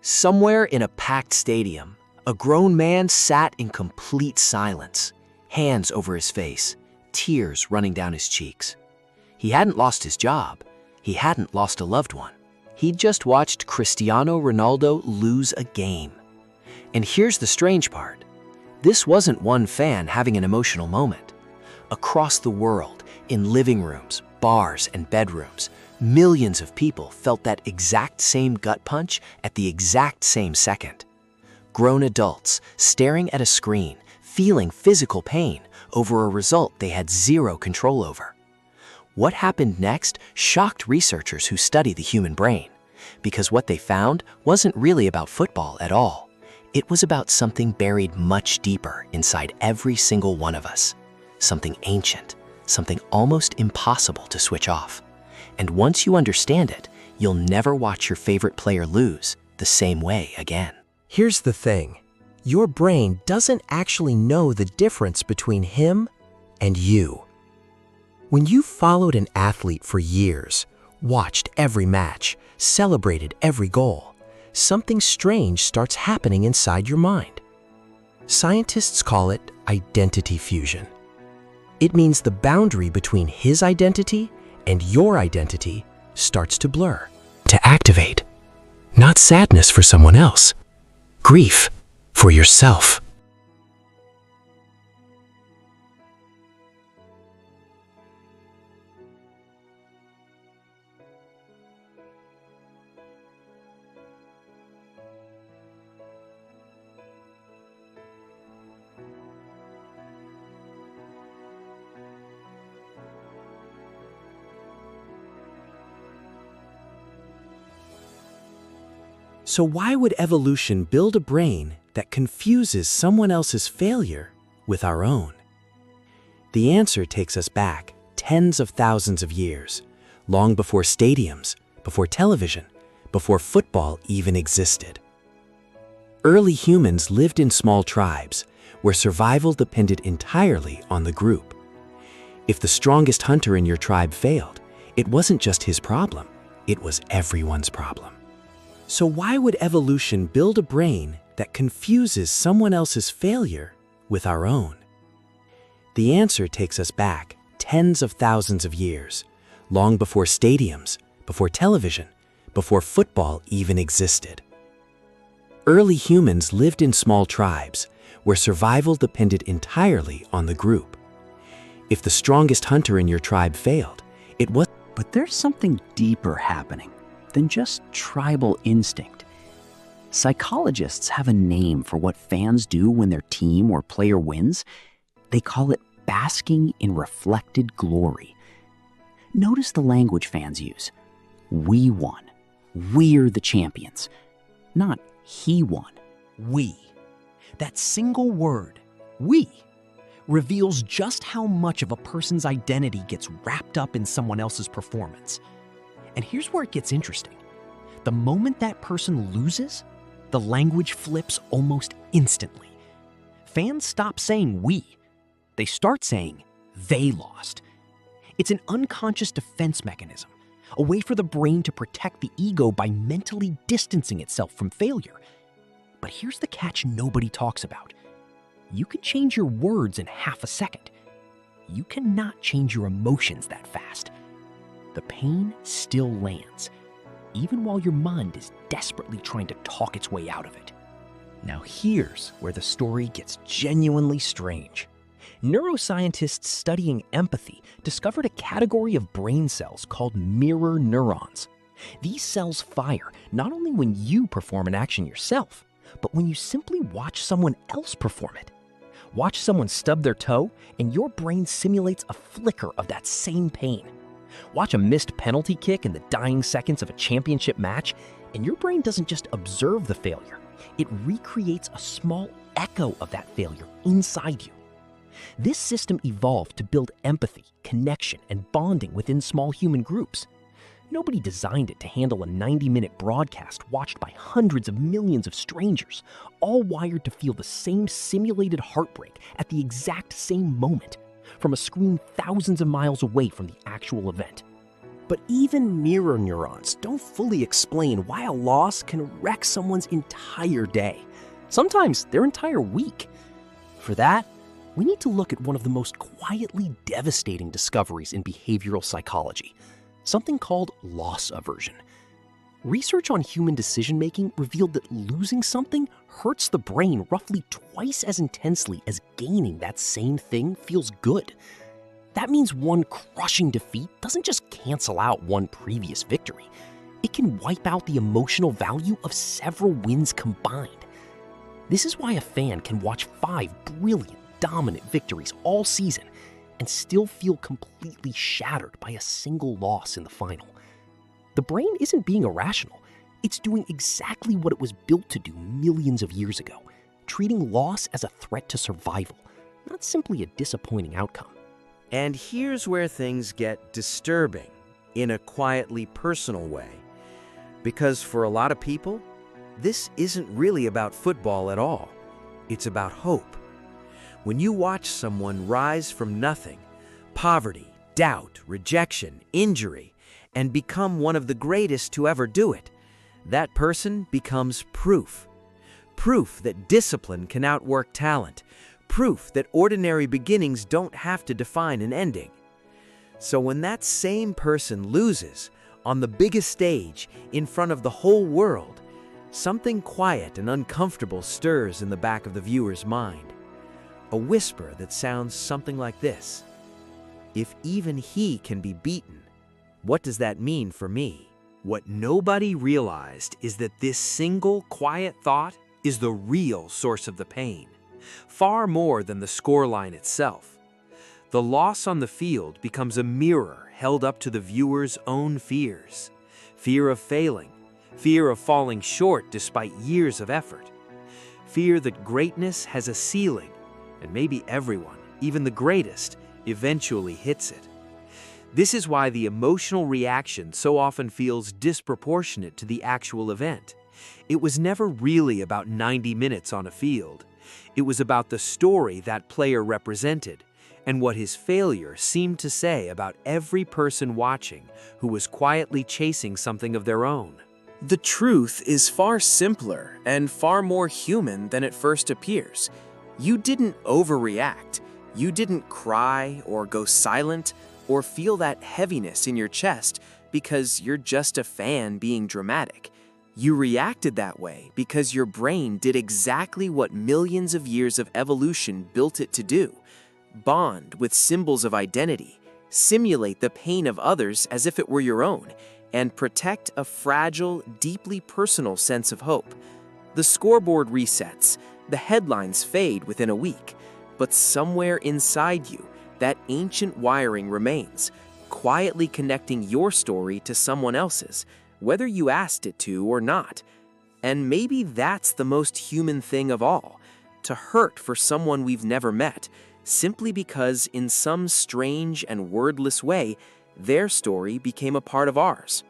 Somewhere in a packed stadium, a grown man sat in complete silence, hands over his face, tears running down his cheeks. He hadn't lost his job. He hadn't lost a loved one. He'd just watched Cristiano Ronaldo lose a game. And here's the strange part. This wasn't one fan having an emotional moment. Across the world, in living rooms, bars, and bedrooms, millions of people felt that exact same gut punch at the exact same second. Grown adults staring at a screen, feeling physical pain over a result they had zero control over. What happened next shocked researchers who study the human brain, because what they found wasn't really about football at all. It was about something buried much deeper inside every single one of us. Something ancient, something almost impossible to switch off. And once you understand it, you'll never watch your favorite player lose the same way again. Here's the thing. Your brain doesn't actually know the difference between him and you. When you followed an athlete for years, watched every match, celebrated every goal, something strange starts happening inside your mind. Scientists call it identity fusion. It means the boundary between his identity and your identity starts to blur, to activate. Not sadness for someone else, grief for yourself. So why would evolution build a brain that confuses someone else's failure with our own? The answer takes us back tens of thousands of years, long before stadiums, before television, before football even existed. Early humans lived in small tribes where survival depended entirely on the group. If the strongest hunter in your tribe failed, it wasn't just his problem, it was everyone's problem. So why would evolution build a brain that confuses someone else's failure with our own? The answer takes us back tens of thousands of years, long before stadiums, before television, before football even existed. Early humans lived in small tribes where survival depended entirely on the group. If the strongest hunter in your tribe failed, it was... But there's something deeper happening than just tribal instinct. Psychologists have a name for what fans do when their team or player wins. They call it basking in reflected glory. Notice the language fans use. We won. We're the champions. Not he won. We. That single word, we, reveals just how much of a person's identity gets wrapped up in someone else's performance. And here's where it gets interesting. The moment that person loses, the language flips almost instantly. Fans stop saying we. They start saying they lost. It's an unconscious defense mechanism, a way for the brain to protect the ego by mentally distancing itself from failure. But here's the catch nobody talks about. You can change your words in half a second. You cannot change your emotions that fast. The pain still lands, even while your mind is desperately trying to talk its way out of it. Now here's where the story gets genuinely strange. Neuroscientists studying empathy discovered a category of brain cells called mirror neurons. These cells fire not only when you perform an action yourself, but when you simply watch someone else perform it. Watch someone stub their toe, and your brain simulates a flicker of that same pain. Watch a missed penalty kick in the dying seconds of a championship match, and your brain doesn't just observe the failure. It recreates a small echo of that failure inside you. This system evolved to build empathy, connection, and bonding within small human groups. Nobody designed it to handle a 90-minute broadcast watched by hundreds of millions of strangers, all wired to feel the same simulated heartbreak at the exact same moment, from a screen thousands of miles away from the actual event. But even mirror neurons don't fully explain why a loss can wreck someone's entire day, sometimes their entire week. For that, we need to look at one of the most quietly devastating discoveries in behavioral psychology, something called loss aversion. Research on human decision-making revealed that losing something hurts the brain roughly twice as intensely as gaining that same thing feels good. That means one crushing defeat doesn't just cancel out one previous victory. It can wipe out the emotional value of several wins combined. This is why a fan can watch 5 brilliant, dominant victories all season and still feel completely shattered by a single loss in the final. The brain isn't being irrational. It's doing exactly what it was built to do millions of years ago, treating loss as a threat to survival, not simply a disappointing outcome. And here's where things get disturbing in a quietly personal way. Because for a lot of people, this isn't really about football at all. It's about hope. When you watch someone rise from nothing, poverty, doubt, rejection, injury, and become one of the greatest to ever do it, that person becomes proof. Proof that discipline can outwork talent. Proof that ordinary beginnings don't have to define an ending. So when that same person loses on the biggest stage in front of the whole world, something quiet and uncomfortable stirs in the back of the viewer's mind. A whisper that sounds something like this: if even he can be beaten, what does that mean for me? What nobody realized is that this single quiet thought is the real source of the pain, far more than the scoreline itself. The loss on the field becomes a mirror held up to the viewer's own fears. Fear of failing, fear of falling short despite years of effort, fear that greatness has a ceiling, and maybe everyone, even the greatest, eventually hits it. This is why the emotional reaction so often feels disproportionate to the actual event. It was never really about 90 minutes on a field. It was about the story that player represented and what his failure seemed to say about every person watching who was quietly chasing something of their own. The truth is far simpler and far more human than it first appears. You didn't overreact. You didn't cry or go silent or feel that heaviness in your chest because you're just a fan being dramatic. You reacted that way because your brain did exactly what millions of years of evolution built it to do: bond with symbols of identity, simulate the pain of others as if it were your own, and protect a fragile, deeply personal sense of hope. The scoreboard resets, the headlines fade within a week, but somewhere inside you, that ancient wiring remains, quietly connecting your story to someone else's, whether you asked it to or not. And maybe that's the most human thing of all, to hurt for someone we've never met, simply because in some strange and wordless way, their story became a part of ours.